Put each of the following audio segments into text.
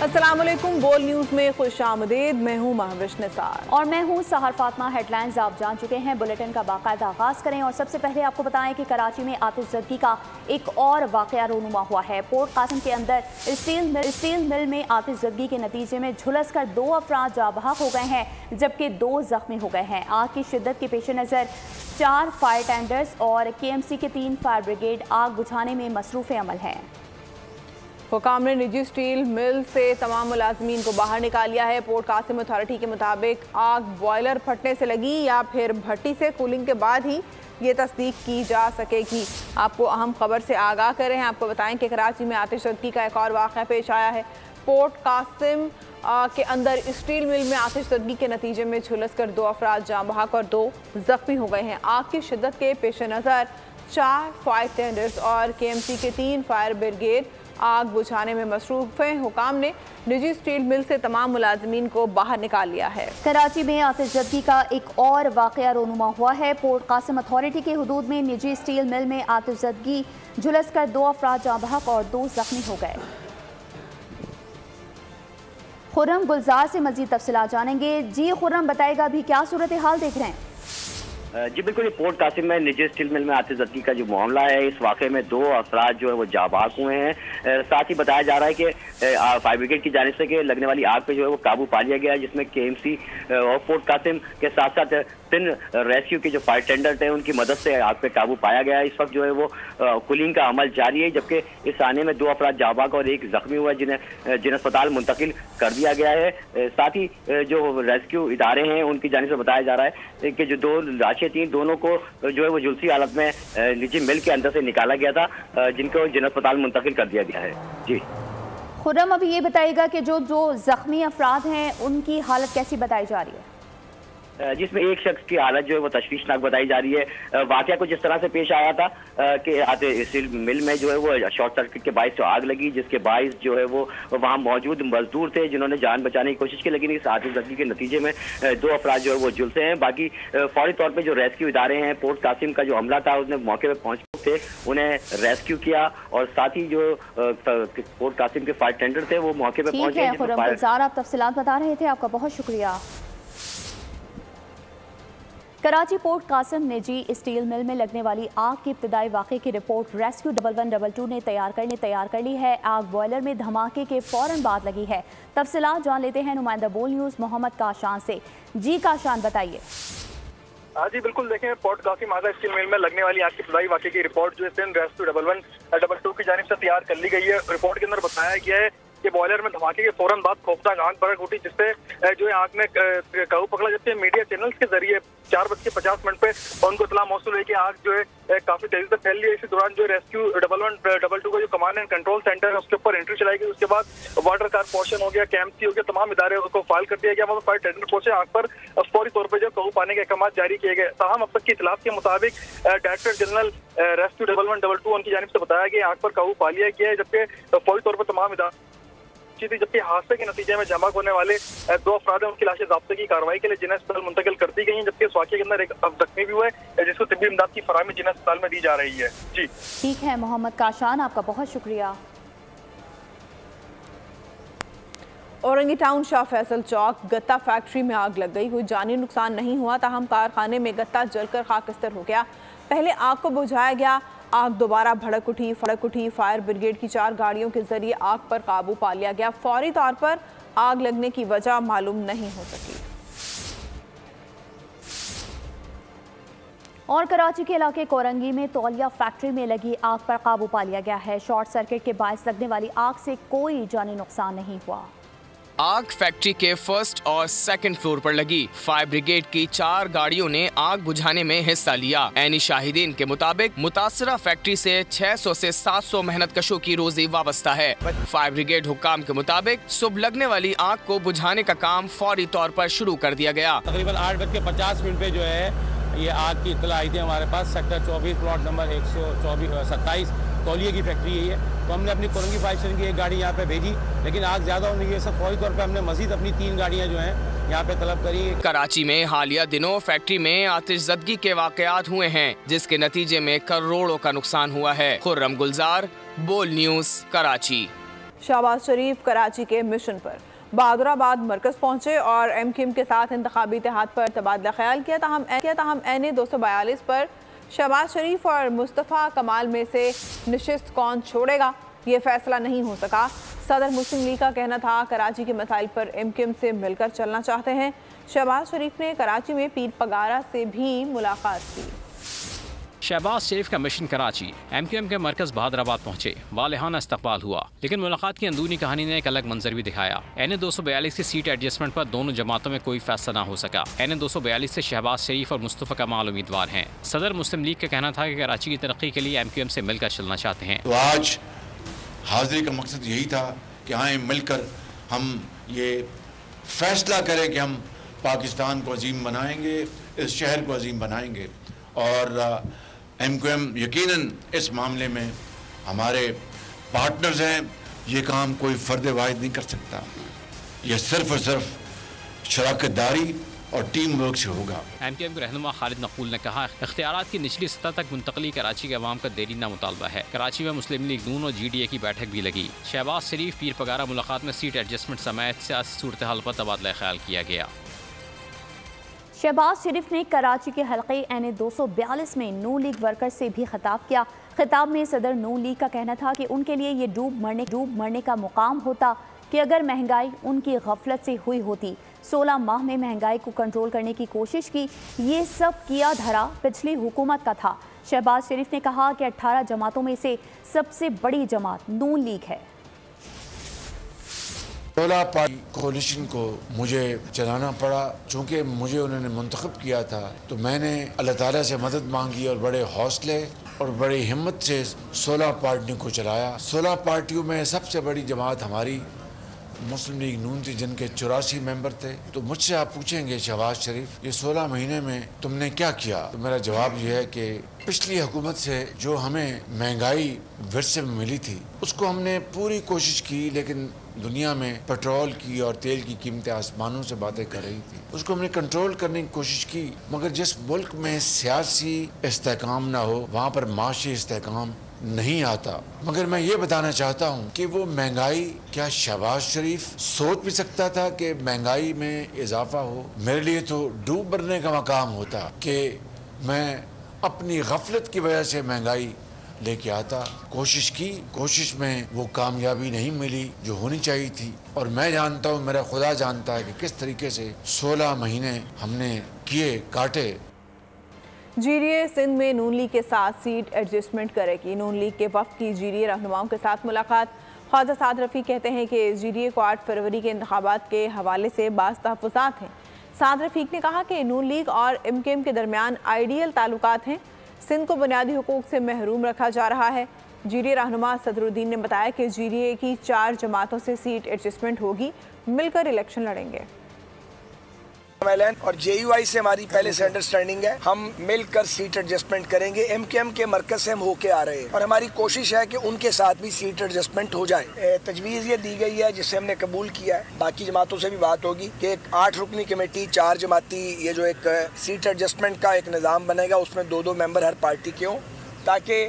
अस्सलामुअलैकुम, बोल न्यूज़ में खुशामदीद। मैं हूँ महविश निसार और मैं हूँ सहर फातिमा। हेडलाइंस आप जान चुके हैं, बुलेटिन का बाकायदा आगाज़ करें। और सबसे पहले आपको बताएं कि कराची में आतिशज़दगी का एक और वाक़या रूनुमा हुआ है। पोर्ट कासिम के अंदर स्टील मिल में आतिशज़दगी के नतीजे में झुलस कर 2 अफराद जाँ बहक हो गए हैं, जबकि 2 ज़ख्मी हो गए हैं। आग की शिद्दत के पेश नज़र 4 फायर टेंडर्स और KMC के 3 फायर ब्रिगेड आग बुझाने में मसरूफ़ अमल हैं। हुकाम ने निजी स्टील मिल से तमाम मुलाजमीन को बाहर निकाल लिया है। पोर्ट कासिम अथॉरिटी के मुताबिक आग बॉयलर फटने से लगी या फिर भट्टी से कूलिंग के बाद ही ये तस्दीक की जा सकेगी। आपको अहम खबर से आगाह कर रहे हैं। आपको बताएं कि कराची में आतिशज़दगी का एक और वाक़या पेश आया है। पोर्ट कासिम के अंदर स्टील मिल में आतिशज़दगी के नतीजे में झुलस कर 2 अफराद जाँ बहक और 2 ज़ख्मी हो गए हैं। आग की शिद्दत के पेश नज़र 4 फायर टेंडर्स और KMC के 3 फायर ब्रिगेड आग बुझाने में मसरूफ़ हैं। हुकाम ने निजी स्टील मिल से तमाम मुलाजमीन को बाहर निकाल लिया है। कराची में आतिशज़दगी का एक और वाक़या रूनुमा हुआ है। पोर्ट कासिम अथॉरिटी के हुदूद में निजी स्टील मिल में आतिशज़दगी झुलस कर 2 अफराद जाँ बहक और 2 ज़ख्मी हो गए। खुर्रम गुलजार से मज़ीद तफसीलात जानेंगे। जी खुर्रम, बताएगा अभी क्या सूरत हाल देख रहे हैं? जी बिल्कुल, ये पोर्ट कासिम में निजी स्टील मिल में आतिशज़दगी का जो मामला है, इस वाक़े में 2 अफराद जो है वो जाबाज हुए हैं। साथ ही बताया जा रहा है कि फायर ब्रिगेड की जानिब से कि लगने वाली आग पे जो है वो काबू पा लिया गया है, जिसमें KMC और पोर्ट कासिम के साथ साथ 3 रेस्क्यू के जो फायर टेंडर थे उनकी मदद से आग पे काबू पाया गया है। इस वक्त जो है वो कूलिंग का अमल जारी है, जबकि इस आने में 2 अफराद जाबाज और 1 जख्मी हुआ, जिन्हें अस्पताल मुंतकिल कर दिया गया है। साथ ही जो रेस्क्यू इदारे हैं उनकी जानिब से बताया जा रहा है कि जो 2 लाशें थी, दोनों को जो है वो झुलसी हालत में निजी मिल के अंदर से निकाला गया था, जिनको अस्पताल मुंतकिल कर दिया गया है। जी खुर्रम, अभी ये बताइएगा कि जो जख्मी अफराद हैं उनकी हालत कैसी बताई जा रही है? जिसमें एक शख्स की हालत जो है वो तशवीशनाक बताई जा रही है। वाकया कुछ इस तरह से पेश आया था कि स्टील मिल में जो है वो शॉर्ट सर्किट के बाइस आग लगी, जिसके बाइस जो है वो वहाँ मौजूद मजदूर थे जिन्होंने जान बचाने की कोशिश की, लेकिन इस आतिशज़दगी के नतीजे में 2 अफराद जो है वो झुलसे हैं। बाकी फौरी तौर पर जो रेस्क्यू इदारे हैं, पोर्ट कासिम का जो अमला था उसने मौके पर पहुँच थे, उन्हें रेस्क्यू किया और साथ ही जो पोर्ट कासिम के फायर टेंडर थे वो मौके पर पहुंचे। आप तफसीलात बता रहे थे, आपका बहुत शुक्रिया। कराची पोर्ट कासिम निजी स्टील मिल में लगने वाली आग की इब्तदाई वाक़े की रिपोर्ट रेस्क्यू 1122 ने तैयार कर ली है। आग बॉयलर में धमाके के फौरन बाद लगी है। तफसीलात जान लेते हैं नुमाइंदा बोल न्यूज़ मोहम्मद काशान से। जी काशान, बताइए। हाँ जी बिल्कुल, देखें पोर्ट कासिम आगा स्टील मिल में लगने वाली आग की इब्तदाई वाक़े की रिपोर्ट जो है रेस्क्यू 1122 की जानिब से तैयार कर ली गई है। रिपोर्ट के अंदर बताया गया है कि बॉयलर में धमाके के फौरन बाद खौफनाक आग भड़क उठी, जिससे जो है आग में काबू पकड़ा। जबकि मीडिया चैनल्स के जरिए 4:50 पे उनको इत्तला मौसूल है कि आग जो है काफी तेजी से फैल रही है। इसी दौरान जो रेस्क्यू 1122 का जो कमांड एंड कंट्रोल सेंटर है उसके ऊपर एंट्री चलाई गई। उसके बाद वाटर कारपोरेशन हो गया, KMC हो गया, तमाम इदारे को फाइल कर दिया गया। मतलब फायर टेंडर पहुंचे, आग पर फौरी तौर पर जो काबू पाने के अहकाम जारी किए गए। ताहम अब तक की इतलात के मुताबिक डायरेक्टर जनरल रेस्क्यू 1122 उनकी जानिब से बताया गया आग पर काबू पा लिया गया है, जबकि फौरी तौर पर तमाम इदारे थी। जबकि हादसे के नतीजे में जमा होने वाले 2 अफराद हैं, उनकी लाशें ज़ब्ते की कार्रवाई के लिए जिन्हें अस्पताल मुंतकिल कर दी गई हैं। जबकि इस वाक़े के अंदर एक जख्मी भी हुआ है, जिसको तिब्बी इमदाद की फराहमी जिन्हें अस्पताल में दी जा रही है। जी ठीक है मोहम्मद काशान, आपका बहुत शुक्रिया। औरंगी टाउन शाह फैसल चौक गत्ता फैक्ट्री में आग लग गई। कोई जानी नुकसान नहीं हुआ, ताहम कारखाने में गत्ता जलकर खाकस्तर हो गया। पहले आग को बुझाया गया, आग दोबारा भड़क उठी। फायर ब्रिगेड की 4 गाड़ियों के जरिए आग पर काबू पा लिया गया। फौरी तौर पर आग लगने की वजह मालूम नहीं हो सकी। और कराची के इलाके कोरंगी में तौलिया फैक्ट्री में लगी आग पर काबू पा लिया गया है। शॉर्ट सर्किट के बायस लगने वाली आग से कोई जानी नुकसान नहीं हुआ। आग फैक्ट्री के 1st और 2nd फ्लोर पर लगी। फायर ब्रिगेड की 4 गाड़ियों ने आग बुझाने में हिस्सा लिया। ऐनी शाहिदीन के मुताबिक मुतासरा फैक्ट्री से 600 से 700 मेहनत कशों की रोजी वाबस्ता है। फायर ब्रिगेड हुक्काम के मुताबिक सुबह लगने वाली आग को बुझाने का काम फौरी तौर पर शुरू कर दिया गया। तकरीबन 8:50 पे जो है ये आग की इत्तला आई थी हमारे पास। सेक्टर 24 प्लॉट नंबर 127 तौलिए की फैक्ट्री है ये। तो हमने अपनी कोरंगी फायर स्टेशन की 1 गाड़ी यहाँ पे भेजी, लेकिन आग ज्यादा होने की वजह से फौरी तौर पे हमने मजीद अपनी 3 गाड़ियाँ जो हैं यहाँ पे तलब करी। कराची में हालिया दिनों फैक्ट्री में आतिशज़दगी के वाकयात हुए हैं, जिसके नतीजे में करोड़ों का नुकसान हुआ है। खुर्रम गुलजार, बोल न्यूज़, कराची। शहबाज शरीफ कराची के मिशन पर बहादुराबाद मरकज पहुंचे और MQM के साथ इंतखाबी इत्तेहाद पर तबादला ख्याल किया। ताहम NA 242 पर शहबाज शरीफ और मुस्तफ़ा कमाल में से नशिस्त कौन छोड़ेगा, ये फैसला नहीं हो सका। सदर मुस्लिम लीग का कहना था कराची के मसाइल पर MQM से मिलकर चलना चाहते हैं। शहबाज शरीफ ने कराची में पीर पगारा से भी मुलाकात की। शहबाज शरीफ का मिशन कराची, MQM के मरकज बहादुराबाद पहुंचे, वालिहाना इस्तकबाल हुआ, लेकिन मुलाकात की अंदरूनी कहानी ने एक अलग मंजर भी दिखाया। NA 242 की सीट एडजस्टमेंट पर दोनों जमातों में कोई फैसला ना हो सका। NA 242 से शहबाज शरीफ और मुस्तफ़ा कमाल उम्मीदवार हैं। सदर मुस्लिम लीग का कहना था कि कराची की तरक्की के लिए MQM से मिलकर चलना चाहते हैं। तो आज हाजिरी का मकसद यही था कि आए मिलकर हम ये फैसला करें कि हम पाकिस्तान को अजीम बनाएंगे, इस शहर को अजीम बनाएंगे। और MQM यकीनन इस मामले में हमारे पार्टनर्स हैं। ये काम कोई फ़र्द वाहिद नहीं कर सकता, ये सिर्फ और सिर्फ शराकतदारी और टीम वर्क से होगा। MQM के रहनुमा खालिद नकूल ने कहा, इख्तियारात की निचली सतह तक मुंतकली कराची के अवाम का देरीना मुतालबा है। कराची में मुस्लिम लीग नून और GDA की बैठक भी लगी। शहबाज शरीफ पीर पगारा मुलाकात में सीट एडजस्टमेंट समेत सियासी सूरत हाल पर तबादला ख्याल किया गया। शहबाज शरीफ ने कराची के हल्के NA 242 में नून लीग वर्कर से भी खिताब किया। खिताब में सदर नून लीग का कहना था कि उनके लिए ये डूब मरने का मुकाम होता कि अगर महंगाई उनकी गफलत से हुई होती। 16 माह में महंगाई को कंट्रोल करने की कोशिश की, ये सब किया धरा पिछली हुकूमत का था। शहबाज शरीफ ने कहा कि 18 जमातों में से सबसे बड़ी जमात नून लीग है। 16 पार्टी कोलिशन को मुझे चलाना पड़ा, चूँकि मुझे उन्होंने मुंतखब किया था तो मैंने अल्लाह ताला से मदद मांगी और बड़े हौसले और बड़ी हिम्मत से 16 पार्टियों को चलाया। 16 पार्टियों में सबसे बड़ी जमात हमारी मुस्लिम लीग नून थी, जिनके 84 मेंबर थे। तो मुझसे आप पूछेंगे शहबाज शरीफ, ये 16 महीने में तुमने क्या किया? तो मेरा जवाब यह है कि पिछली हुकूमत से जो हमें महंगाई विरसे में मिली थी उसको हमने पूरी कोशिश की, लेकिन दुनिया में पेट्रोल की और तेल की कीमतें आसमानों से बातें कर रही थी, उसको हमने कंट्रोल करने की कोशिश की। मगर जिस मुल्क में सियासी इस्तेहकाम ना हो वहाँ पर माशी इस्तेहकाम नहीं आता। मगर मैं ये बताना चाहता हूँ कि वो महंगाई, क्या शहबाज शरीफ सोच भी सकता था कि महंगाई में इजाफा हो? मेरे लिए तो डूब मरने का मकाम होता कि मैं अपनी गफलत की वजह से महंगाई लेके आता। कोशिश की, कोशिश में वो कामयाबी नहीं मिली जो होनी चाहिए थी। और मैं जानता हूँ, मेरा खुदा जानता है कि किस तरीके से 16 महीने हमने किए काटे। GDA सिंध में नून लीग के साथ सीट एडजस्टमेंट करेगी। नून लीग के वफ़द की GDA रहनुमाओं के साथ मुलाकात। ख्वाजा साद रफ़ी कहते हैं कि GDA को 8 फरवरी के इंतखाबात के हवाले से बाज़ तहफ़्फ़ुज़ात हैं। साद रफ़ीक ने कहा कि नून लीग और MQM के दरमियान आइडियल ताल्लुकात हैं। सिंध को बुनियादी हुकूक से महरूम रखा जा रहा है। GDA रहनुमा सदरुद्दीन ने बताया कि GDA की 4 जमातों से सीट एडजस्टमेंट होगी, मिलकर इलेक्शन लड़ेंगे। और JUI से हमारी पहले से अंडरस्टैंडिंग है, हम मिलकर सीट एडजस्टमेंट करेंगे। MQM के मरकज से हम होके आ रहे हैं और हमारी कोशिश है कि उनके साथ भी सीट एडजस्टमेंट हो जाए। तजवीज़ ये दी गई है जिसे हमने कबूल किया है। बाकी जमातों से भी बात होगी कि एक 8 रुकनी कमेटी, 4 जमाती, ये जो एक सीट एडजस्टमेंट का एक निज़ाम बनेगा, उसमें 2-2 मेंबर हर पार्टी के हों, ताकि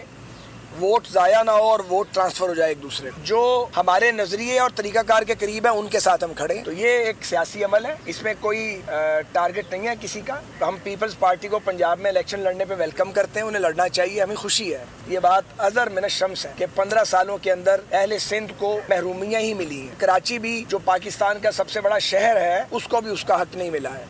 वोट ज़ाया ना हो और वोट ट्रांसफर हो जाए एक दूसरे को। जो हमारे नजरिए और तरीकाकार के करीब है उनके साथ हम खड़े। तो ये एक सियासी अमल है, इसमें कोई टारगेट नहीं है किसी का। हम पीपल्स पार्टी को पंजाब में इलेक्शन लड़ने पे वेलकम करते हैं, उन्हें लड़ना चाहिए, हमें खुशी है। ये बात अज़र मिन शम्स है कि 15 सालों के अंदर अहले सिंध को महरूमियाँ ही मिली हैं। कराची भी जो पाकिस्तान का सबसे बड़ा शहर है उसको भी उसका हक नहीं मिला है।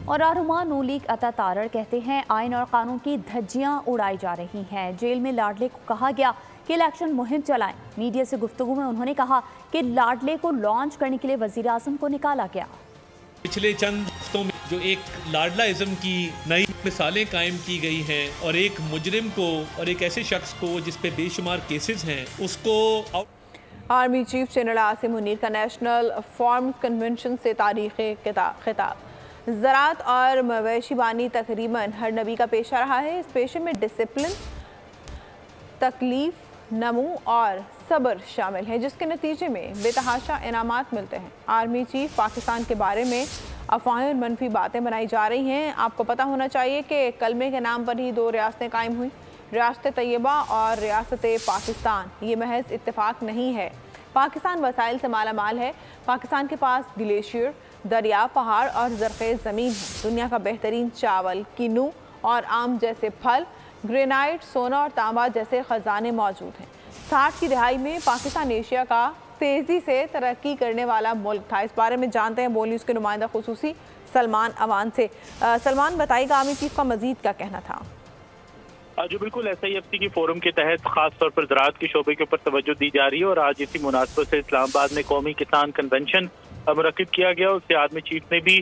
और रहनुमा नून लीग अता तारड़ कहते हैं आइन और कानून की धज्जियां उड़ाई जा रही हैं। जेल में लाडले को कहा गया कि इलेक्शन मुहिम चलाएं। मीडिया से गुफ्तगू में उन्होंने कहा कि लाडले को लॉन्च करने के लिए वजीर आज़म को निकाला गया। पिछले चंद हफ्तों में जो एक लाडलाइज्म की नई मिसालें कायम की गई हैं और एक मुजरिम को और एक ऐसे शख्स को जिस पे बेशुमार केसेस हैं उसको army chief general Asim Munir का नेशनल फार्म कन्वेंशन से तारीख़ खिताब। ज़राअत और मवेशी बानी तकरीबन हर नबी का पेशा रहा है। इस पेशे में डिसिप्लिन, तकलीफ, नमू और सब्र शामिल है, जिसके नतीजे में बेतहाशा इनामात मिलते हैं। आर्मी चीफ पाकिस्तान के बारे में अफवाहें और मनफी बातें बनाई जा रही हैं। आपको पता होना चाहिए कि कलमे के नाम पर ही 2 रियासतें कायम हुई। रियासत तैयबा और रियासत पाकिस्तान, ये महज इत्तेफाक नहीं है। पाकिस्तान वसाइल से माला माल है। पाकिस्तान के पास ग्लेशियर, दरिया, पहाड़ और ज़रख़ेज़ ज़मीन है। दुनिया का बेहतरीन चावल, किन्नू और आम जैसे फल, ग्रेनाइट, सोना और तांबा जैसे ख़जाने मौजूद हैं। 60 की दहाई में पाकिस्तान एशिया का तेज़ी से तरक्की करने वाला मुल्क था। इस बारे में जानते हैं बोल न्यूज़ के नुमाइंदा खुसूसी सलमान अवान से। सलमान, बताइएगा आर्मी चीफ का मजीद क्या कहना था? जो बिल्कुल SIFC की फोरम के तहत खास तौर पर ज़राअत के शोबे के ऊपर तवज्जो दी जा रही है और आज इसी मुनासबत से इस्लामाबाद में कौमी किसान कन्वेंशन मुनक्किद किया गया। उससे आर्मी चीफ ने भी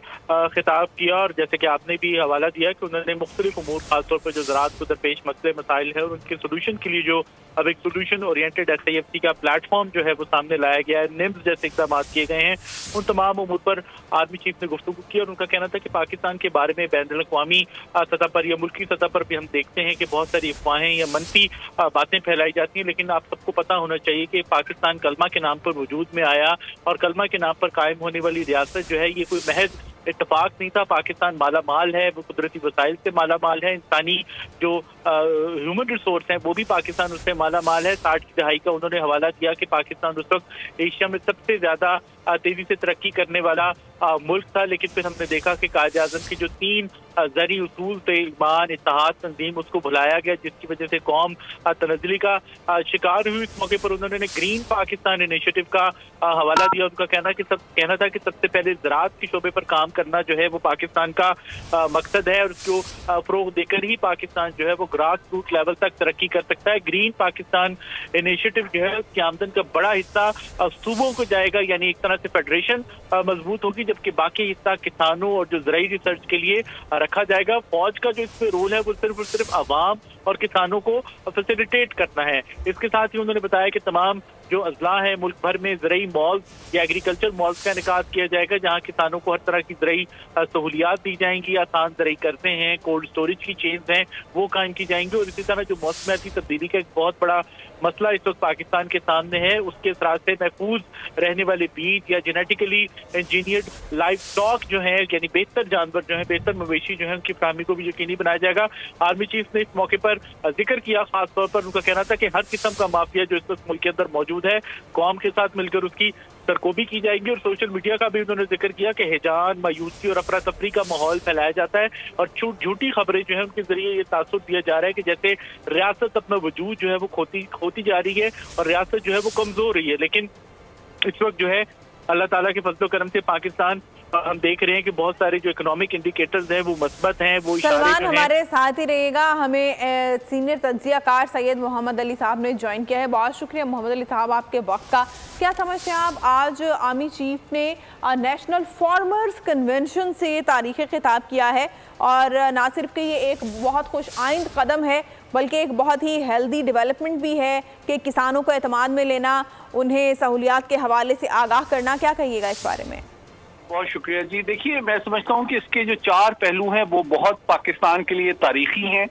खिताब किया और जैसे कि आपने भी हवाला दिया कि उन्होंने मुख्तलिफ उमूर खासतौर पर जो ज़राअत को दरपेश मसले मसाइल है और उनके सोल्यूशन के लिए जो अब एक सोल्यूशन ओरिएंटेड SIFC का प्लेटफॉर्म जो है वो सामने लाया गया है, निम्स जैसे इक़दाम किए गए हैं, उन तमाम उमूर पर आर्मी चीफ ने गुफ्तगू की और उनका कहना था कि पाकिस्तान के बारे में बैनुल-अक़वामी सतह पर या मुल्की सतह पर भी हम देखते हैं कि बहुत सारी अफवाहें या मनफी बातें फैलाई जाती हैं, लेकिन आप सबको पता होना चाहिए कि पाकिस्तान कलमा के नाम पर वजूद में आया और कलमा के नाम पर कायम होने वाली रियासत जो है ये कोई महज इत्तेफाक नहीं था। पाकिस्तान माला माल है, वो कुदरती वसाइल से माला माल है, इंसानी जो ह्यूमन रिसोर्स हैं वो भी पाकिस्तान उससे माला माल है। 60 की दहाई का उन्होंने हवाला दिया कि पाकिस्तान उस वक्त एशिया में सबसे ज्यादा तेजी से तरक्की करने वाला मुल्क था, लेकिन फिर हमने देखा कि कायद-ए-आज़म की जो 3 ज़री उसूल थे, ईमान, इत्तेहाद, तंजीम, उसको भुलाया गया, जिसकी वजह से कौम तनज़्ज़ुली का शिकार हुई। इस मौके पर उन्होंने ग्रीन पाकिस्तान इनिशिएटिव का हवाला दिया। उनका कहना था कि सबसे पहले ज़राअत के शोबे पर काम करना जो है वो पाकिस्तान का मकसद है और उसको फ़रोग़ देकर ही पाकिस्तान जो है वो ग्रास रूट लेवल तक तरक्की कर सकता है। ग्रीन पाकिस्तान इनिशिएटिव जो है उसकी आमदन का बड़ा हिस्सा सूबों को जाएगा, यानी एक तरह से फेडरेशन मजबूत होगी, जबकि बाकी हिस्सा किसानों और जो ज़राई रिसर्च के लिए रखा जाएगा। फौज का जो इसमें रोल है वो सिर्फ और सिर्फ आवाम और किसानों को फैसिलिटेट करना है। इसके साथ ही उन्होंने बताया कि तमाम जो अजला है मुल्क भर में ज़राई मॉल्स या एग्रीकल्चर मॉल्स का इनेकाद किया जाएगा, जहाँ किसानों को हर तरह की ज़राई सहूलियात दी जाएंगी, आसान ज़राई करते हैं, कोल्ड स्टोरेज की चेन्स हैं वो कायम की जाएंगी। और इसी तरह जो मौसमियाती तब्दीली का एक बहुत बड़ा मसला इस वक्त पाकिस्तान के सामने है, उसके असरात से महफूज रहने वाले बीज या जेनेटिकली इंजीनियर्ड लाइफ स्टॉक जो है, यानी बेहतर जानवर जो है, बेहतर मवेशी जो है, उनकी फराहमी को भी यकीनी बनाया जाएगा। आर्मी चीफ ने इस मौके पर जिक्र किया, खासतौर पर उनका कहना था कि हर किस्म का माफिया जो इस वक्त मुल्क के अंदर मौजूद है, कौम के साथ मिलकर उसकी सरकोबी की जाएगी। और सोशल मीडिया का भी उन्होंने जिक्र किया कि हिजान, मायूसी और अफरा तफरी का माहौल फैलाया जाता है और झूठी खबरें जो है उनके जरिए ये तासुर दिया जा रहा है कि जैसे रियासत अपना वजूद जो है वो खोती जा रही है और रियासत जो है वो कमजोर रही है। लेकिन इस वक्त जो है अल्लाह ताला के फजलो करम से पाकिस्तान हम देख रहे हैं कि बहुत सारे जो इकोनॉमिक इंडिकेटर्स हैं वो मस्बत हैं। वो सलमान हमारे साथ ही रहेगा, हमें सीनियर तज्जियाकार सैयद मोहम्मद अली साहब ने ज्वाइन किया है। बहुत शुक्रिया मोहम्मद अली साहब आपके वक्त का। क्या समझते हैं आप, आज आर्मी चीफ ने नेशनल फार्मर्स कन्वेंशन से ये तारीख़ खिताब किया है और ना सिर्फ कि ये एक बहुत खुश आइंद कदम है बल्कि एक बहुत ही हेल्दी डेवलपमेंट भी है कि किसानों को एतमाद में लेना, उन्हें सहूलियात के हवाले से आगाह करना। क्या कहिएगा इस बारे में? बहुत शुक्रिया जी। देखिए, मैं समझता हूँ कि इसके जो 4 पहलू हैं वो बहुत पाकिस्तान के लिए तारीखी हैं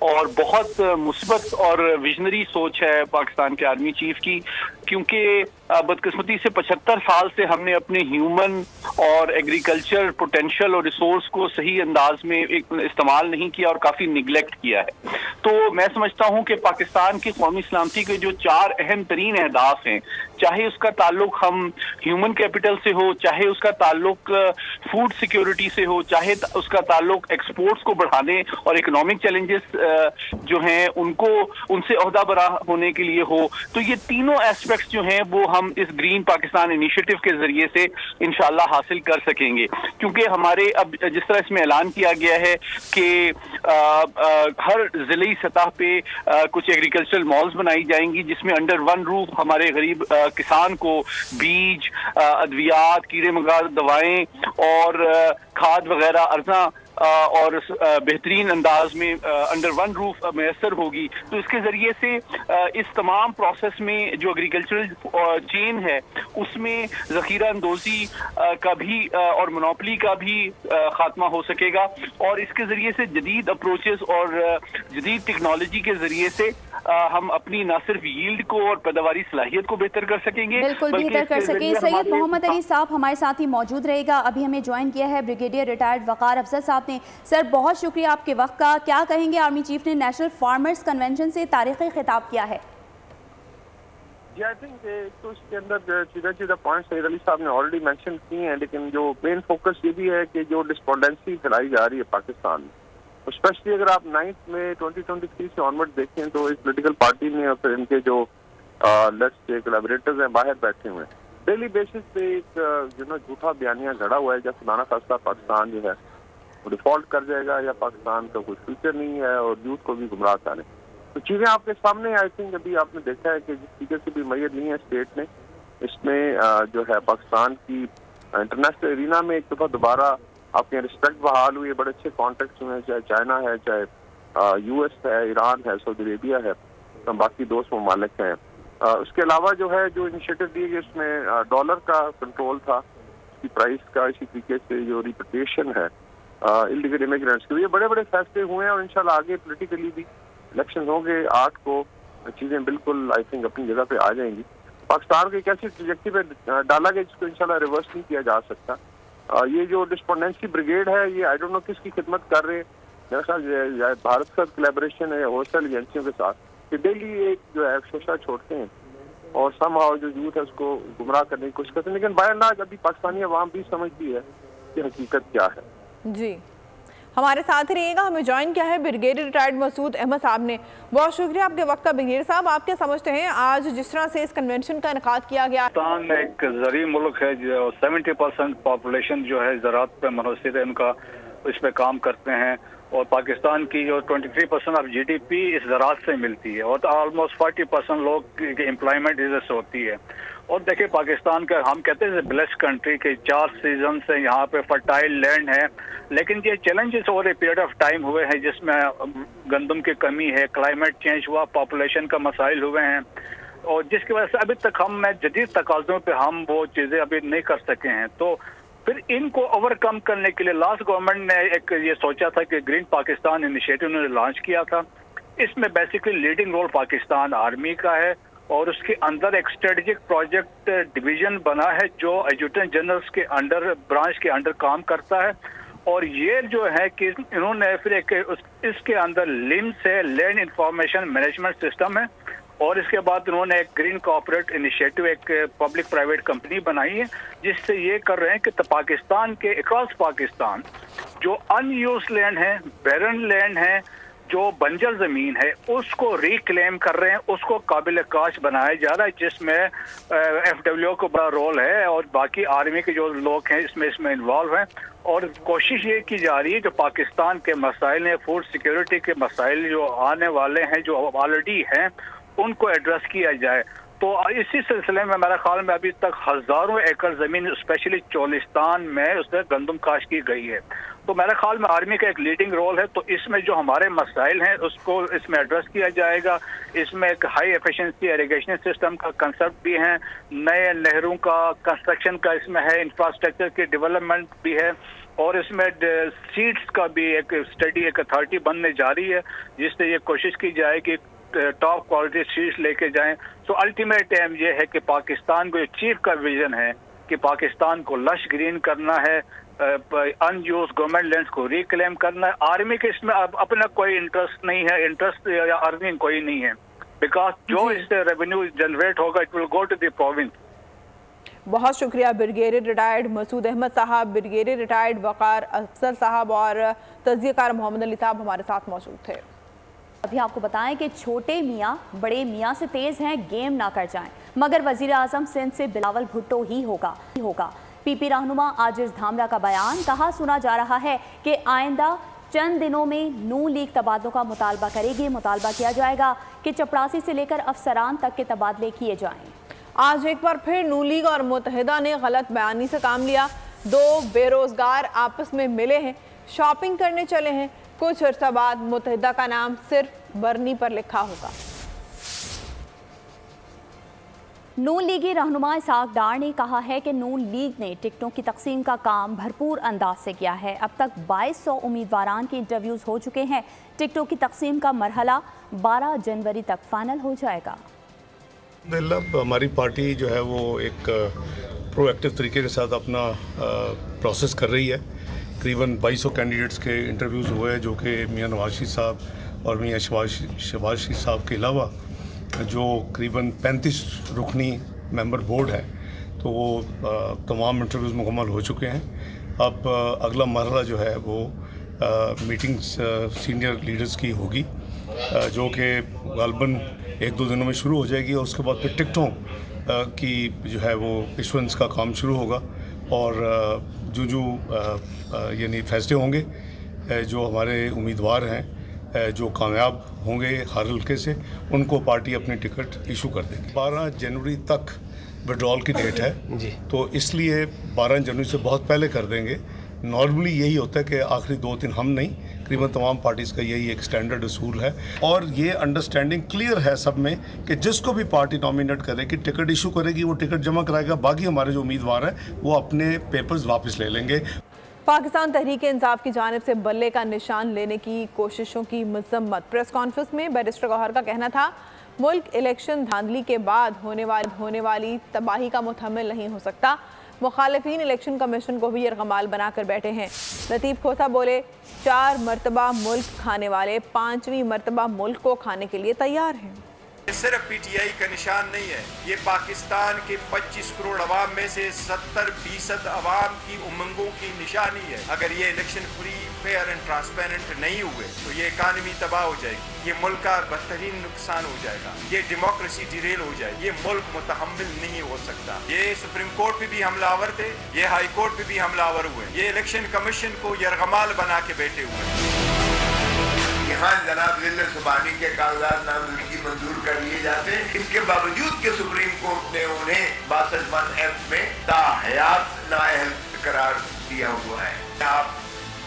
और बहुत मुस्बत और विजनरी सोच है पाकिस्तान के आर्मी चीफ की, क्योंकि बदकिस्मती से 75 साल से हमने अपने ह्यूमन और एग्रीकल्चर पोटेंशियल और रिसोर्स को सही अंदाज में इस्तेमाल नहीं किया और काफ़ी निगलेक्ट किया है। तो मैं समझता हूँ कि पाकिस्तान की कौमी सलामती के जो 4 अहम तरीन अहदाफ हैं, चाहे उसका ताल्लुक हम ह्यूमन कैपिटल से हो, चाहे उसका ताल्लुक फूड सिक्योरिटी से हो, चाहे उसका ताल्लुक एक्सपोर्ट्स को बढ़ाने और इकोनॉमिक चैलेंजेस जो हैं उनसे ओहदा बरा होने के लिए हो, तो ये तीनों एस्पेक्ट्स जो हैं वो हम इस ग्रीन पाकिस्तान इनिशिएटिव के जरिए से इंशाल्लाह हासिल कर सकेंगे। क्योंकि हमारे अब जिस तरह इसमें ऐलान किया गया है कि हर जिले सतह पे कुछ एग्रीकल्चरल मॉल्स बनाई जाएंगी जिसमें अंडर वन रूफ हमारे गरीब किसान को बीज, अद्वियात, कीड़े मकोड़े दवाएं और खाद वगैरह अर्जा और बेहतरीन अंदाज में अंडर वन रूफ मैसर होगी। तो इसके ज़रिए से इस तमाम प्रोसेस में जो एग्रीकल्चरल चेन है उसमें ज़ख़ीरा अंदोज़ी का भी और मोनोपली का भी ख़ात्मा हो सकेगा और इसके ज़रिए से जदीद अप्रोचेस और जदीद टेक्नोलॉजी के ज़रिए से हम अपनी न सिर्फ यील्ड को और पैदावारी सलाहियत को बेहतर कर सकेंगे, बिल्कुल बेहतर कर सकेंगे। सैयद मोहम्मद अली साहब हमारे साथ ही मौजूद रहेगा। अभी हमें ज्वाइन किया है ब्रिगेडियर रिटायर्ड वक़ार अफजल साहब आपने। सर बहुत शुक्रिया आपके वक्त का। क्या कहेंगे, आर्मी चीफ ने नेशनल फार्मर्स कन्वेंशन से तारीखी खिताब किया है? जी आई थिंक तो इसके अंदर सीधा पॉइंट सईद अली साहब ने ऑलरेडी मेंशन किए हैं, लेकिन जो मेन फोकस ये भी है कि जो डिस्पोंडेंसी फैलाई जा रही है पाकिस्तान में, स्पेशली अगर आप 9 मई 2023 से ऑनवर्ड देखें तो इस पॉलिटिकल पार्टी में और फिर इनके जो लेट्स से कोलैबोरेटर्स हैं बाहर बैठे हुए हैं, डेली बेसिस पे एक झूठा बयानिया घड़ा हुआ है जब खुदा ना खास्ता पाकिस्तान जो है वो डिफॉल्ट कर जाएगा या पाकिस्तान का कोई फ्यूचर नहीं है और यूथ को भी गुमराह करें। तो चीजें आपके सामने आई थिंक अभी आपने देखा है कि जिस तरीके से भी मैयत नहीं है स्टेट ने, इसमें जो है पाकिस्तान की इंटरनेशनल एरिना में एक दफा दोबारा आपके रिस्पेक्ट बहाल हुई है, बड़े अच्छे कॉन्टेक्ट हुए हैं, चाहे चाइना है, चाहे यूएस है, ईरान है, सऊदी अरेबिया है, तो बाकी दोस्त ममालिक हैं। उसके अलावा जो है जो इनिशिएटिव दिए गए उसमें डॉलर का कंट्रोल था, उसकी प्राइस का, इसी तरीके से जो रिपुटेशन है इलीगल इमिग्रेंट्स के, ये बड़े बड़े फैसले हुए हैं और इंशाल्लाह आगे पोलिटिकली भी इलेक्शन होंगे 8 को, चीजें बिल्कुल आई थिंक अपनी जगह पे आ जाएंगी। पाकिस्तान को एक ऐसी ट्रैजेक्टरी पे डाला गया जिसको इंशाल्लाह रिवर्स नहीं किया जा सकता। ये जो डिस्पोंडेंसी ब्रिगेड है ये आई डोंट नो किसकी खिदमत कर रहे हैं, मेरे ख्याल भारत का कोलैबोरेशन है होलसेल एजेंसियों के साथ, कि डेली एक जो है शोशा छोड़ते हैं और समहाउ जो यूथ है उसको गुमराह करने की कोशिश करते हैं, लेकिन बाय एंड लार्ज अभी पाकिस्तानी अवाम भी समझती है कि हकीकत क्या है। जी हमारे साथ ही रहिएगा। हमें ज्वाइन किया है ब्रिगेडियर रिटायर्ड मसूद अहमद साहब ने। बहुत शुक्रिया आपके वक्त का। ब्रिगेडियर साहब, आप क्या समझते हैं आज जिस तरह से इस कन्वेंशन का इनेकाद किया गया? पाकिस्तान एक ज़री मुल्क है जो 70% पॉपुलेशन जो है ज़राअत पर मुनहसर है, उनका इस पे काम करते हैं, और पाकिस्तान की जो 23% ऑफ GDP इस ज़राअत से मिलती है और ऑलमोस्ट 40% लोग की एम्प्लॉयमेंट इधर से होती है। और देखिए पाकिस्तान का हम कहते हैं ब्लेस्ड कंट्री के 4 सीजन से यहाँ पे फर्टाइल लैंड है, लेकिन ये challenges over a period of time हुए हैं जिसमें गंदम की कमी है, क्लाइमेट चेंज हुआ, पॉपुलेशन का मसाइल हुए हैं, और जिसकी वजह से अभी तक हम जदीद तकाज़ों पे हम वो चीज़ें अभी नहीं कर सके हैं। तो फिर इनको ओवरकम करने के लिए लास्ट गवर्नमेंट ने एक ये सोचा था कि ग्रीन पाकिस्तान इनिशिएटिव उन्होंने लॉन्च किया था। इसमें basically leading role Pakistan army का है और उसके अंदर एक स्ट्रेटेजिक प्रोजेक्ट डिवीजन बना है जो एडजुटेंट जनरल्स के अंडर ब्रांच के अंडर काम करता है। और ये जो है कि इन्होंने फिर इसके अंदर लिम्स है, लैंड इंफॉर्मेशन मैनेजमेंट सिस्टम है, और इसके बाद उन्होंने एक ग्रीन कॉर्पोरेट इनिशिएटिव एक पब्लिक प्राइवेट कंपनी बनाई है जिससे ये कर रहे हैं कि पाकिस्तान के अक्रॉस पाकिस्तान जो अनयूज्ड लैंड है, बैरन लैंड है, जो बंजर जमीन है, उसको रिक्लेम कर रहे हैं, उसको काबिल काश बनाया जा रहा है, जिसमें FWO को बड़ा रोल है और बाकी आर्मी के जो लोग हैं इसमें इन्वॉल्व हैं। और कोशिश ये की जा रही है जो पाकिस्तान के मसाइल हैं, फूड सिक्योरिटी के मसाइल जो आने वाले हैं, जो ऑलरेडी हैं, उनको एड्रेस किया जाए। तो इसी सिलसिले में मेरे ख्याल में अभी तक हजारों एकड़ जमीन स्पेशली चोलिस्तान में उसमें गंदम काश की गई है। तो मेरे ख्याल में आर्मी का एक लीडिंग रोल है, तो इसमें जो हमारे मसाइल हैं उसको इसमें एड्रेस किया जाएगा। इसमें एक हाई एफिशिएंसी इरिगेशन सिस्टम का कंसेप्ट भी है, नए नहरों का कंस्ट्रक्शन का इसमें है, इंफ्रास्ट्रक्चर की डेवलपमेंट भी है, और इसमें सीड्स का भी एक स्टडी एक अथॉरिटी बनने जा रही है जिससे ये कोशिश की जाए कि टॉप क्वालिटी सीड्स लेके जाएं। तो अल्टीमेट एम ये है कि पाकिस्तान को चीफ का विजन है कि पाकिस्तान को लश ग्रीन करना है, अनयूज्ड गवर्नमेंट लैंड्स को रिक्लेम करना है। आर्मी के इसमें अपना कोई इंटरेस्ट नहीं है, इंटरेस्ट या अर्निंग कोई नहीं है, बिकॉज जो इससे रेवेन्यू जनरेट होगा it will go to the province. बहुत शुक्रिया ब्रिगेडियर रिटायर्ड मसूद अहमद साहब, ब्रिगेडियर रिटायर्ड वकार अफसर साहब और तज्जियाकार मोहम्मद अली साहब हमारे साथ मौजूद थे। अभी आपको बताएं कि छोटे मियाँ बड़े मियाँ से तेज हैं, गेम ना कर जाएं, मगर वजीर आजम सिंध से बिलावल भुट्टो ही होगा। PP रहनुमा आजिज धामरा का बयान, कहा सुना जा रहा है कि आइंदा चंद दिनों में नून लीग तबादलों का मुतालबा करेगी। मुतालबा किया जाएगा कि चपरासी से लेकर अफसरान तक के तबादले किए जाएं। आज एक बार फिर नून लीग और मुत्तहिदा ने गलत बयानी से काम लिया। 2 बेरोजगार आपस में मिले हैं, शॉपिंग करने चले हैं, कुछ अर्सा बाद मुत्तहिदा का नाम सिर्फ बरनी पर लिखा होगा। नून लीगी रहनुमा इसहाक डार ने कहा है कि नून लीग ने टिकटों की तकसीम का काम भरपूर अंदाज से किया है। अब तक 2200 उम्मीदवारान के इंटरव्यूज हो चुके हैं। टिकटों की तकसीम का मरहला 12 जनवरी तक फाइनल हो जाएगा। हमारी पार्टी जो है वो एक प्रोएक्टिव तरीके के साथ अपना प्रोसेस कर रही है। करीबन 2200 कैंडिडेट्स के इंटरव्यूज़ हुए हैं, जो कि मियां नवाज शरीफ साहब और मियां शहबाज शरीफ साहब के अलावा जो करीबन 35 रुकनी मेंबर बोर्ड है, तो वो तमाम इंटरव्यूज़ मुकम्मल हो चुके हैं। अब अगला मरहला जो है वो मीटिंग्स सीनियर लीडर्स की होगी, जो कि गालबन 1-2 दिनों में शुरू हो जाएगी, और उसके बाद फिर टिकटों की जो है वो इशुएंस का काम शुरू होगा, और जो यानी फैसले होंगे, जो हमारे उम्मीदवार हैं जो कामयाब होंगे हर हल्के से, उनको पार्टी अपनी टिकट इशू कर देगी। 12 जनवरी तक विड्रॉल की डेट है जी, तो इसलिए 12 जनवरी से बहुत पहले कर देंगे। नॉर्मली यही होता है कि आखिरी 2-3 हम नहीं, करीबन तमाम पार्टीज़ का यही एक स्टैंडर्ड असूल है, और ये अंडरस्टैंडिंग क्लियर है सब में कि जिसको भी पार्टी नॉमिनेट करेगी, टिकट इशू करेगी, वो टिकट जमा कराएगा, बाकी हमारे जो उम्मीदवार हैं वो अपने पेपर्स वापस ले लेंगे। पाकिस्तान तहरीक इंसाफ की जानिब से बल्ले का निशान लेने की कोशिशों की मजम्मत। प्रेस कॉन्फ्रेंस में बैरिस्टर गौहर का कहना था, मुल्क इलेक्शन धांधली के बाद होने वाली तबाही का मुतहम्मिल नहीं हो सकता। मुखालिफिन इलेक्शन कमीशन को भी यरगमाल बनाकर बैठे हैं। लतीफ़ खोसा बोले, 4 मरतबा मुल्क खाने वाले 5वीं मरतबा मुल्क को खाने के लिए तैयार हैं। ये सिर्फ पीटीआई का निशान नहीं है, ये पाकिस्तान के 25 करोड़ अवाम में से 70% अवाम की उमंगों की निशानी है। अगर ये election free, fair and transparent नहीं हुए तो ये इकानमी तबाह हो जाएगी, ये मुल्क का बदतरीन नुकसान हो जाएगा, ये डेमोक्रेसी डिरेल हो जाएगी, ये मुल्क मुतहम्मिल नहीं हो सकता। ये सुप्रीम कोर्ट पे भी हमलावर थे, ये हाई कोर्ट पे भी हमलावर हुए, ये इलेक्शन कमीशन को यरगमाल बना के बैठे हुए। यहाँ जनाब जिले सुबानी के कागजात नामजदगी मंजूर कर लिए जाते हैं, इसके बावजूद के सुप्रीम कोर्ट ने उन्हें 62(1)(f) में ताहयात नाअहल करार दिया हुआ है। आप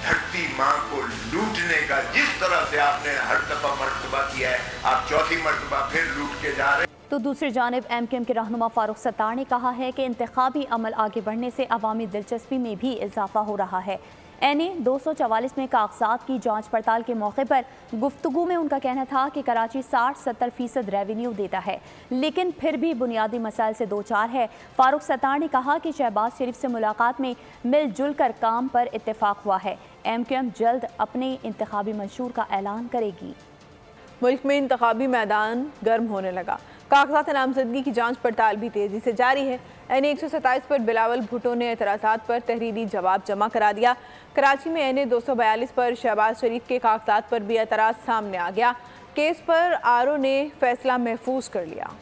धरती माँ को लूटने का जिस तरह से आपने हर दफा मर्तबा किया है, आप चौथी मर्तबा फिर लूट के जा रहे हैं। तो दूसरी जानिब MQM के रहनुमा फारूक सत्तार ने कहा है कि इंतखाबी अमल आगे बढ़ने से अवामी दिलचस्पी में भी इजाफा हो रहा है। NA 244 में कागजात की जांच पड़ताल के मौके पर गुफ्तगू में उनका कहना था कि कराची 60-70% रेवेन्यू देता है, लेकिन फिर भी बुनियादी मसाइल से दो चार है। फारूक सत्तार ने कहा कि शहबाज शरीफ से मुलाकात में मिलजुल कर काम पर इत्तेफाक हुआ है। MQM जल्द अपने इंतखाबी मंशूर का ऐलान करेगी। मुल्क में इंतखाबी मैदान गर्म होने लगा। कागजात नामजदगी की जांच पड़ताल भी तेजी से जारी है। NA 127 पर बिलावल भुट्टो ने एतराज़ात पर तहरीरी जवाब जमा करा दिया। कराची में NA 242 पर शहबाज शरीफ के कागजात पर भी एतराज़ सामने आ गया। केस पर RO ने फैसला महफूज कर लिया।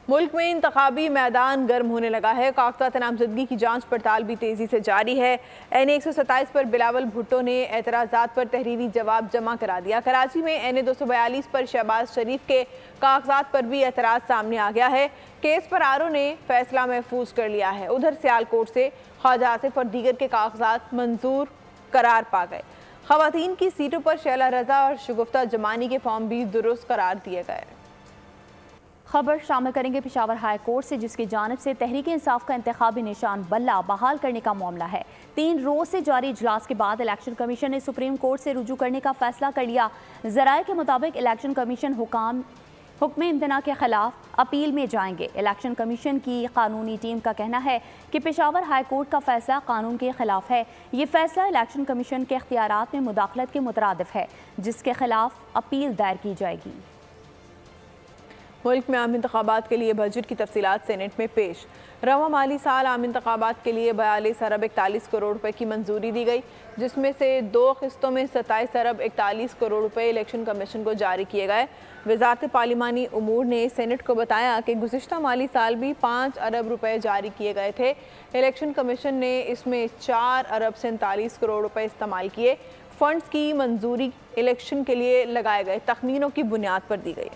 मुल्क में इंतखाबी मैदान गर्म होने लगा है। कागजात नामजदगी की जांच पड़ताल भी तेजी से जारी है। NA 127 पर बिलावल भुट्टो ने एतराज़ात पर तहरीरी जवाब जमा करा दिया। कराची में NA 242 पर शहबाज शरीफ के कागजात पर भी एतराज़ सामने आ गया है। केस पर RO ने फैसला महफूज कर लिया है। उधर सियालकोट से ख्वाजा आसिफ और दीगर के कागजात मंजूर करार पा गए। ख़वातीन की सीटों पर शैला रजा और शगुफ्ता जमानी के फॉर्म भी दुरुस्त करार दिए गए। खबर शामिल करेंगे पेशावर हाई कोर्ट से, जिसकी जानिब से तहरीक इंसाफ का इंतखाबी निशान बल्ला बहाल करने का मामला है। 3 रोज से जारी इजलास के बाद इलेक्शन कमीशन ने सुप्रीम कोर्ट से रुजू करने का फैसला कर लिया। ज़राए के मुताबिक इलेक्शन कमीशन हुक्म इम्तना के खिलाफ अपील में जाएंगे। इलेक्शन कमीशन की कानूनी टीम का कहना है कि पेशावर हाई कोर्ट का फैसला कानून के खिलाफ है। ये फैसला इलेक्शन कमीशन के इख्तियारात में मुदाखलत के मुतरादिफ है, जिसके खिलाफ अपील दायर की जाएगी। मुल्क में आम इंतखाबात के लिए बजट की तफसीलात सेनेट में पेश। रवा माली साल आम इंतखाबात के लिए 42 अरब 41 करोड़ रुपए की मंजूरी दी गई, जिसमें से 2 किस्तों में 27 अरब 41 करोड़ रुपए इलेक्शन कमीशन को जारी किए गए। वजारत पार्लिमानी उमूर ने सेनेट को बताया कि गुज़िश्ता माली साल भी 5 अरब रुपए जारी किए गए थे। इलेक्शन कमीशन ने इसमें 4 अरब 47 करोड़ रुपए इस्तेमाल किए। फंड्स की मंजूरी इलेक्शन के लिए लगाए गए तखमीनों की बुनियाद पर दी गई।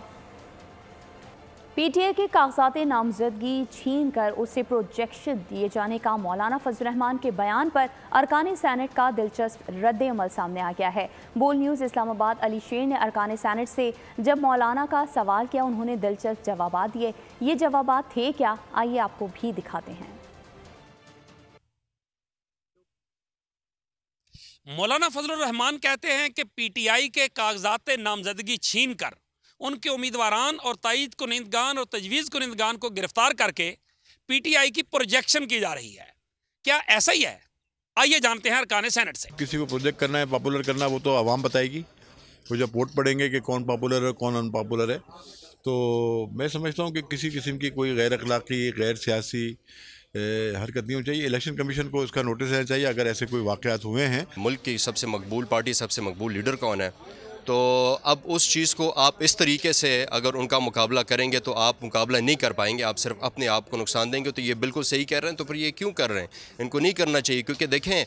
PTA के कागजात नामजदगी छीन कर उसे प्रोजेक्शन दिए जाने का मौलाना फजल रहमान के बयान पर अरकान सेनेट का दिलचस्प रद्द अमल सामने आ गया है। बोल न्यूज़ इस्लामाबाद अली शेर ने अरकान सेनेट से जब मौलाना का सवाल किया, उन्होंने दिलचस्प जवाब दिए। ये जवाब थे क्या, आइए आपको भी दिखाते हैं। मौलाना फजल रहमान कहते हैं कि PTI के कागजात नामजदगी छीन कर उनके उम्मीदवारान और तायीद कुनिंदगान और तजवीज़ कुनिंदगान को गिरफ्तार करके PTI की प्रोजेक्शन की जा रही है। क्या ऐसा ही है? आइए जानते हैं अरकान सेनेट से। किसी को प्रोजेक्ट करना है, पॉपुलर करना है, वो तो आवाम बताएगी। वो जब वोट पड़ेंगे कि कौन पॉपुलर है कौन अनपॉपुलर है, तो मैं समझता हूँ कि किसी किस्म की कोई गैर अखलाकी गैर सियासी हरकत नहीं होनी चाहिए। इलेक्शन कमीशन को उसका नोटिस देना चाहिए अगर ऐसे कोई वाक़यात हुए हैं। मुल्क की सबसे मकबूल पार्टी, सबसे मकबूल लीडर कौन है, तो अब उस चीज़ को आप इस तरीके से अगर उनका मुकाबला करेंगे तो आप मुकाबला नहीं कर पाएंगे, आप सिर्फ अपने आप को नुकसान देंगे। तो ये बिल्कुल सही कह रहे हैं, तो फिर ये क्यों कर रहे हैं? इनको नहीं करना चाहिए, क्योंकि देखें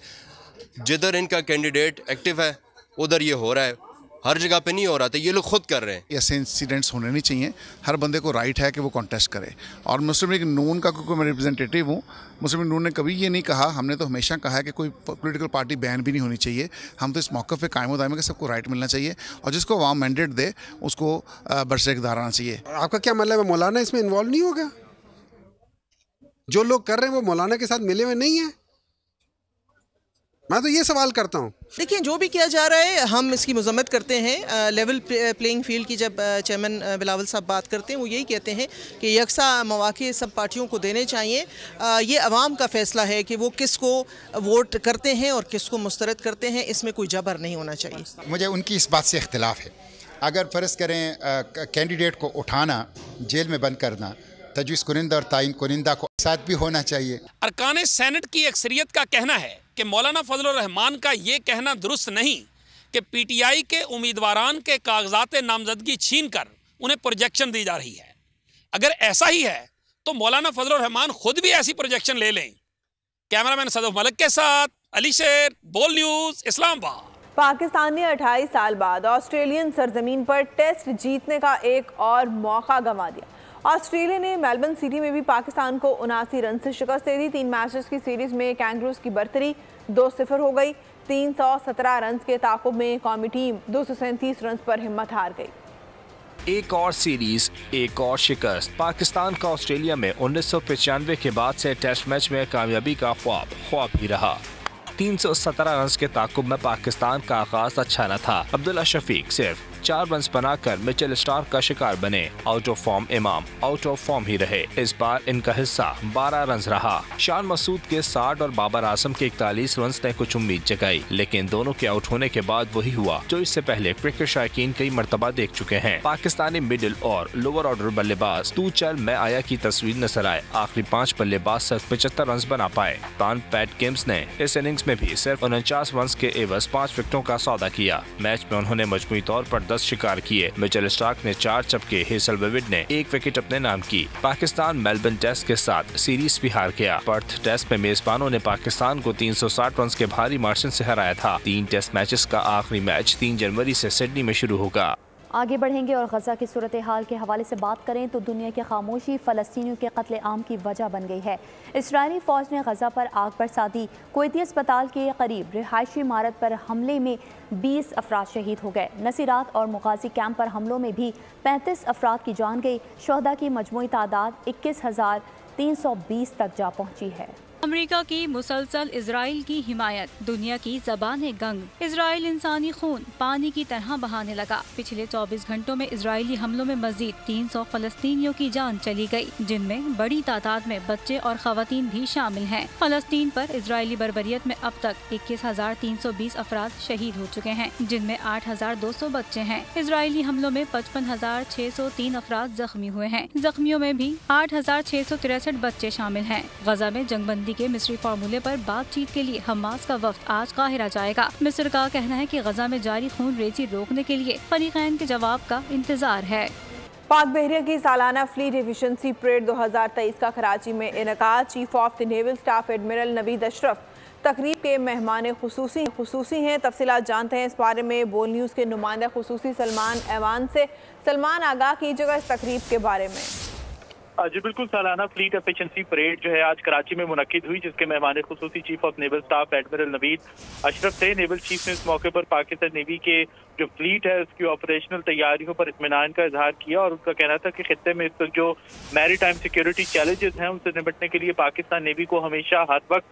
जिधर इनका कैंडिडेट एक्टिव है उधर ये हो रहा है, हर जगह पे नहीं हो रहा था, ये लोग खुद कर रहे हैं। ऐसे इंसिडेंट्स होने नहीं चाहिए। हर बंदे को राइट है कि वो कॉन्टेस्ट करे। और मुस्लिम लीग नून का, क्योंकि मैं रिप्रेजेंटेटिव हूँ, मुस्लिम लीग नून ने कभी ये नहीं कहा, हमने तो हमेशा कहा है कि कोई पॉलिटिकल पार्टी बैन भी नहीं होनी चाहिए। हम तो इस मौके पे कायम दायम कि सबको राइट मिलना चाहिए और जिसको अवाम मैंडेट दे उसको बरसरदार आना चाहिए। आपका क्या मतलब है, मौलाना इसमें इन्वॉल्व नहीं होगा? जो लोग कर रहे हैं वो मौलाना के साथ मिले हुए नहीं है? मैं तो ये सवाल करता हूँ। देखिए, जो भी किया जा रहा है हम इसकी मजम्मत करते हैं। लेवल प्लेइंग फील्ड की जब चेयरमैन बिलावल साहब बात करते हैं, वो यही कहते हैं कि यकसा मौके सब पार्टियों को देने चाहिए। ये अवाम का फैसला है कि वो किसको वोट करते हैं और किसको मुस्तरद करते हैं, इसमें कोई जबर नहीं होना चाहिए। मुझे उनकी इस बात से इख्तिलाफ है। अगर फ़र्ज़ करें कैंडिडेट को उठाना, जेल में बंद करना, तजवीज़ कुनिंदा और ताइन कुनिंदा को साथ भी होना चाहिए। अरकान सेनेट की अक्सरियत का कहना है कि मौलाना फजलुर रहमान का ये कहना दुरुस्त नहीं कि पीटीआई के उम्मीदवारान के कागजात नामजदगी छीन कर उन्हें प्रोजेक्शन दी जा रही है। अगर ऐसा ही है तो मौलाना फजलुर रहमान खुद भी ऐसी प्रोजेक्शन ले लें। कैमरामैन सदफ मलिक के साथ अली शेर, बोल न्यूज़, इस्लामाबाद। पाकिस्तान ने 28 साल बाद ऑस्ट्रेलियन सरजमीन पर टेस्ट जीतने का एक और मौका गंवा दिया। ऑस्ट्रेलिया ने मेलबर्न सिटी में भी पाकिस्तान को 79 रन से शिकस्त दे दी। 3 मैचेस की सीरीज में कैंगरूज की बरतरी 2-0 हो गई। 317 रन के ताकुब में कौमी टीम 237 रन पर हिम्मत हार गई। एक और सीरीज, एक और शिकस्त। पाकिस्तान का ऑस्ट्रेलिया में 1995 के बाद से टेस्ट मैच में कामयाबी का ख्वाब ही रहा। 317 रन के ताकुब में पाकिस्तान का आगाज अच्छा न था। अब्दुल्ला शफीक सिर्फ 4 रन बनाकर मिचेल स्टार्क का शिकार बने। आउट ऑफ फॉर्म इमाम आउट ऑफ फॉर्म ही रहे। इस बार इनका हिस्सा 12 रन रहा। शान मसूद के 60 और बाबर आजम के 41 रन ने कुछ उम्मीद जगाई, लेकिन दोनों के आउट होने के बाद वही हुआ जो इससे पहले क्रिकेट शायकीन कई मर्तबा देख चुके हैं। पाकिस्तानी मिडिल और लोअर ऑर्डर बल्लेबाज तू चल मैं आया की तस्वीर नजर आए। आखिरी 5 बल्लेबाज सिर्फ 75 रन बना पाए। कप्तान पैट किम्स ने इस इनिंग्स में भी सिर्फ 49 रन के एवज 5 विकेटों का सौदा किया। मैच में उन्होंने मजमूई तौर पर 10 शिकार किए। मिचेल स्टार्क ने 4 चपके, हेसल विविड ने 1 विकेट अपने नाम की। पाकिस्तान मेलबर्न टेस्ट के साथ सीरीज भी हार गया। पर्थ टेस्ट में मेजबानों ने पाकिस्तान को 360 रन के भारी मार्जिन से हराया था। 3 टेस्ट मैचेस का आखिरी मैच 3 जनवरी से सिडनी में शुरू होगा। आगे बढ़ेंगे और गजा की सूरत हाल के हवाले से बात करें तो दुनिया की खामोशी फ़लस्तीनियों के कत्ले आम की वजह बन गई है। इसराइली फ़ौज ने गजा पर आग बरसा दी। कुवैती अस्पताल के करीब रिहायशी इमारत पर हमले में 20 अफराद शहीद हो गए। नसीरात और मुगाजी कैंप पर हमलों में भी 35 अफराद की जान गई। शोहदा की मजमूई तादाद 21,320 तक जा पहुँची है। अमेरिका की मुसलसल इजराइल की हिमायत, दुनिया की ज़बान गंग। इजराइल इंसानी खून पानी की तरह बहाने लगा। पिछले 24 घंटों में इजरायली हमलों में मजीद 300 फलस्तीनियों की जान चली गई, जिनमें बड़ी तादाद में बच्चे और खवातीन भी शामिल हैं। फलस्तीन पर इजरायली बर्बरियत में अब तक 21,320 अफराद शहीद हो चुके हैं, जिनमें 8,200 बच्चे हैं। इजरायली हमलों में 55,603 अफराद जख्मी हुए हैं। जख्मियों में भी 8,663 बच्चे शामिल हैं। गजा में जंगबंदी के मिस्री फार्मूले पर बातचीत के लिए हमास का वफ्द आज काहिरा जाएगा। मिस्र का कहना है कि गजा में जारी खून रेजी रोकने के लिए फरीकैन के जवाब का इंतजार है। पाक बहरिया की सालाना फ्लीट एफिशिएंसी परेड 2023 का कराची में इनेकाद। Chief of the naval staff admiral Naveed Ashraf तकरीब के मेहमान खुसूसी हैं। तफसीलात जानते हैं इस बारे में बोल न्यूज़ के नुमाइंदा खुसूसी सलमान ऐवान से। सलमान, आगाह कीजिएगा इस तकरीब के बारे में। जी बिल्कुल, सालाना फ्लीट एफिशिएंसी परेड जो है आज कराची में मुनक्किद हुई, जिसके मेहमान खुसूसी chief of naval staff admiral Naveed Ashraf थे। नेवल चीफ ने इस मौके पर पाकिस्तान नेवी के जो फ्लीट है उसकी ऑपरेशनल तैयारियों पर इत्मीनान का इजहार किया और उनका कहना था कि खित्ते में इस वक्त जो मैरीटाइम सिक्योरिटी चैलेंजेस हैं उनसे निपटने के लिए पाकिस्तान नेवी को हमेशा हर वक्त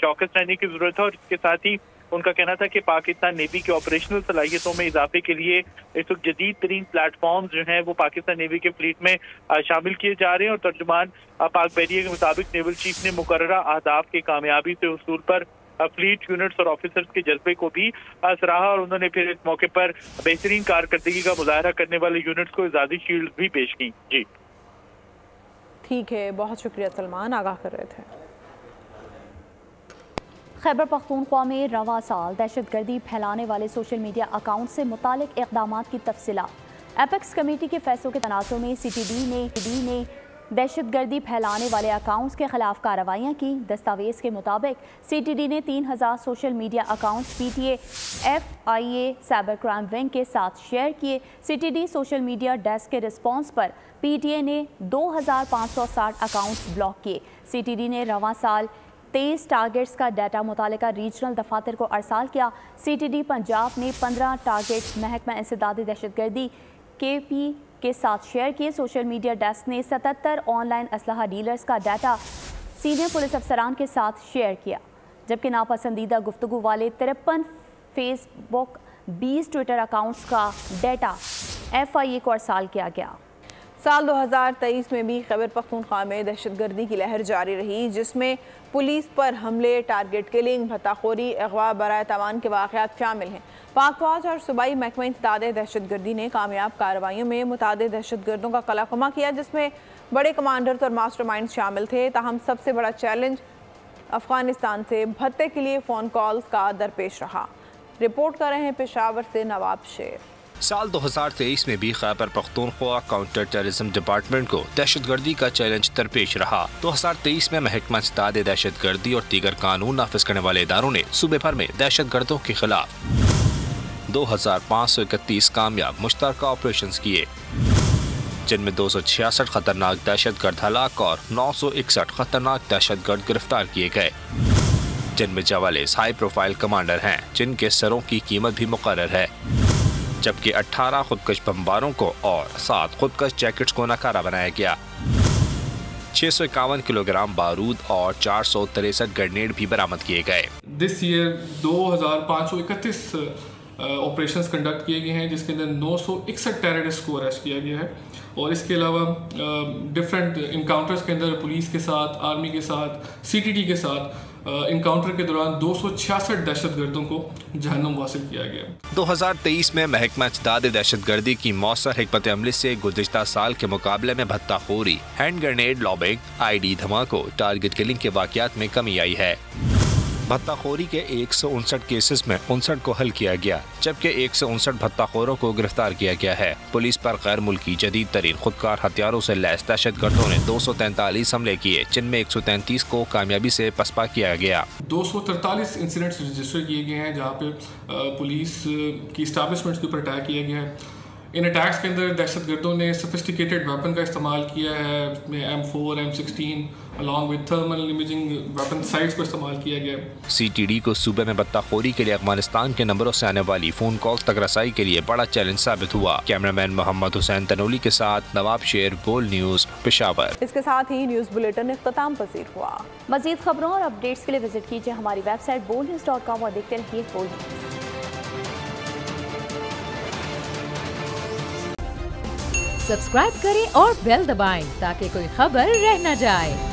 चौकस रहने की जरूरत है। और इसके साथ ही उनका कहना था कि पाकिस्तान नेवी की ऑपरेशनल सलाहियतों में इजाफे के लिए इस वक्त जदीद तरीन प्लेटफॉर्म जो हैं वो पाकिस्तान नेवी के फ्लीट में शामिल किए जा रहे हैं। और तर्जुमान पाक बहरिया के मुताबिक नेवल चीफ ने मुकर्ररा अहदाफ की कामयाबी से उसूल पर फ्लीट यूनिट्स और ऑफिसर्स के जज्बे को भी सराहा और उन्होंने फिर इस मौके पर बेहतरीन कारकर्दगी का मुजाहरा करने वाले यूनिट्स को एजाज़ी शील्ड भी पेश की। जी ठीक है, बहुत शुक्रिया सलमान, आगाह कर रहे थे। खैबर पख्तूनख्वा में रवा साल दहशतगर्दी फैलाने वाले सोशल मीडिया अकाउंट से मुतालिक इक़दामात की तफसीलात। एपेक्स कमेटी के फैसलों के तनाज़ुर में CTD ने दहशतगर्दी फैलाने वाले अकाउंट्स के खिलाफ कार्रवाइयाँ की। दस्तावेज़ के मुताबिक CTD ने 3000 social media accounts PTA FIA cyber crime wing के साथ शेयर किए। CTD सोशल मीडिया डेस्क के रिस्पॉन्स पर PTA ने 2560 अकाउंट्स ब्लॉक किए। CTD ने रवा साल 23 टारगेट्स का डाटा मुतालिका रीजनल दफातर को अरसाल किया। CTD पंजाब ने 15 टारगेट्स महकमा इंसदादी दहशतगर्दी KP के साथ शेयर किए। सोशल मीडिया डेस्क ने 77 ऑनलाइन असलहा डीलर्स का डाटा सीनियर पुलिस अफसरान के साथ शेयर किया, जबकि नापसंदीदा गुफ्तगू वाले 53 फेसबुक 20 ट्विटर अकाउंट्स का डाटा FIA को अरसाल किया गया। साल 2023 में भी खैबर पख्तूनख्वा में दहशतगर्दी की लहर जारी रही, जिसमें पुलिस पर हमले, टारगेट किलिंग, भत्ताखोरी, अगवा, बराए तावान के वाक़यात शामिल हैं। पाक फौज और सूबाई महकमा इंसदादे दहशतगर्दी ने कामयाब कार्रवाइयों में मुतादिद दहशतगर्दों का कलाफमा किया, जिसमें बड़े कमांडर्स और मास्टरमाइंड्स शामिल थे। ताहम सबसे बड़ा चैलेंज अफगानिस्तान से भत्ते के लिए फ़ोन कॉल्स का दरपेश रहा। रिपोर्ट कर रहे हैं पेशावर से नवाब शेर। साल 2023 में भी Khyber Pakhtunkhwa counter terrorism department को दहशतगर्दी का चैलेंज दरपेश रहा। 2023 में महकमा इंसदादे दहशतगर्दी और दीगर कानून नाफिज करने वाले इदारों ने सूबे भर में दहशतगर्दों के खिलाफ 2531 कामयाब मुश्तरका ऑपरेशन किए, जिनमें 266 खतरनाक दहशतगर्द हलाक और 961 खतरनाक दहशतगर्द गिरफ्तार किए गए, जिनमें 44 हाई प्रोफाइल कमांडर हैं जिनके सरों की कीमत भी मुकर्रर है, जबकि 18 खुदकश बमबारों को और 7 खुदकश जैकेट्स को नकारा बनाया गया। 651 किलोग्राम बारूद और 463 ग्रेनेड भी बरामद किए गए। दिस ईयर 2531 ऑपरेशंस कंडक्ट किए गए हैं, जिसके अंदर 961 टेररिस्ट को अरेस्ट किया गया है और इसके अलावा डिफरेंट इनकाउंटर्स के अंदर पुलिस के साथ, आर्मी के साथ, CTD के साथ इनकाउंटर के दौरान 266 दहशतगर्दों को जहन्नुम वासिल किया गया। 2023 में महकमा इंसदादे दहशतगर्दी की मौसर हिकमत अमली से गुज़िश्ता साल के मुकाबले में भत्ताखोरी, हैंड ग्रेनेड लॉबिंग, ID धमाकों, टारगेट किलिंग के वाक़यात में कमी आई है। भत्ताखोरी के 159 केसेस में 59 को हल किया गया, जबकि 159 भत्ताखोरों को गिरफ्तार किया गया है। पुलिस पर गैर मुल्की जदीद तरीन खुदकार हथियारों से लैस दहशतगर्दों ने 243 हमले किए, जिनमें 133 को कामयाबी से पसपा किया गया। 243 इंसिडेंट्स रजिस्टर किए गए हैं जहाँ पे पुलिस की इस्टेब्लिशमेंट्स के ऊपर अटैक किया गया है। इन अटैक्स के अंदर दहशतगर्दों ने सोफिस्टिकेटेड वेपन का इस्तेमाल किया है, इसमें M4, M16 along with thermal imaging weapon sites को इस्तेमाल किया गया। CTD को सूबे में भत्ताखोरी के लिए अफगानिस्तान के नंबरों से आने वाली फ़ोन कॉल्स तक रसाई के लिए बड़ा चैलेंज साबित हुआ। कैमरामैन मोहम्मद हुसैन तनोली के साथ नवाब शेर, बोल न्यूज़, पेशावर। इसके साथ ही न्यूज़ बुलेटिन इख्तिताम पसीर हुआ। मज़ीद खबरों और अपडेट्स के लिए विजिट कीजिए हमारी वेबसाइट bolnews.com और देखते रहिए बोल न्यूज़। सब्सक्राइब करें और बेल दबाएं ताकि कोई खबर रह न जाए।